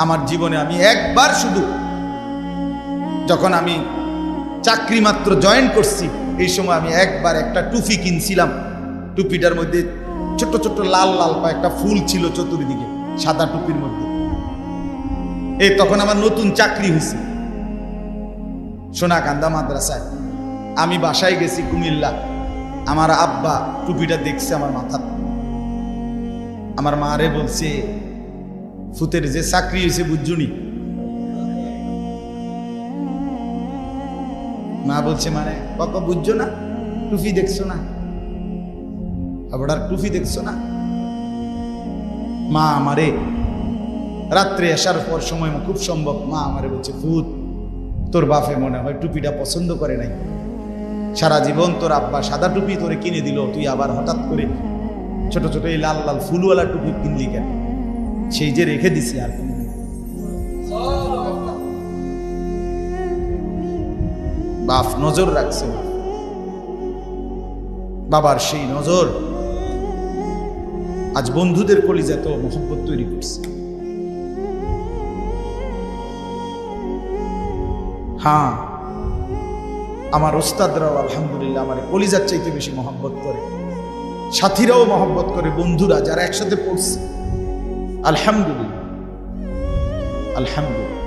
আমার জীবনে আমি একবার শুধু যখন আমি চাকরি মাত্র জয়েন করছি, এই সময় আমি একবার একটা টুপি কিনছিলাম। টুপিটার মধ্যে ছোট্ট ছোট্ট লাল লাল একটা ফুল ছিল চতুর্দিকে, সাদা টুপির মধ্যে। এই তখন আমার নতুন চাকরি হয়েছে সোনাকান্দা মাদ্রাসায়। আমি বাসায় গেছি কুমিল্লা, আমার আব্বা টুপিটা দেখছে আমার মাথা। আমার মারে বলছে, ফুতের যে চাকরি হয়েছে বুঝুনি। মা বলছে, মানে বাবা বুঝছো না, টুপি দেখছো না, আবার টুপি দেখছো না। মা আমারে রাত্রে আসার পর সময় খুব সম্ভব মা আমারে বলছে, ফুত তোর বাপে মনে হয় টুপিটা পছন্দ করে নাই, সারা জীবন তোর আব্বা সাদা টুপি তোরে কিনে দিল, তুই আবার হঠাৎ করে ছোট ছোট এই লাল লাল ফুলওয়ালা টুপি কিনলি কেন? সেই যে রেখে দিছি আর কোনো। বাপ নজর রাখছে, বাবার সেই নজর আজ বন্ধুদের কলিজা তো মহব্বত তৈরি করছে। হ্যাঁ, আমার ওস্তাদরাও আলহামদুলিল্লাহ আমার কলিজার চাইতে বেশি মহব্বত করে, সাথীরাও মহব্বত করে, বন্ধুরা যারা একসাথে পড়ছে আলহামদুলিল্লাহ আলহামদুলিল্লাহ।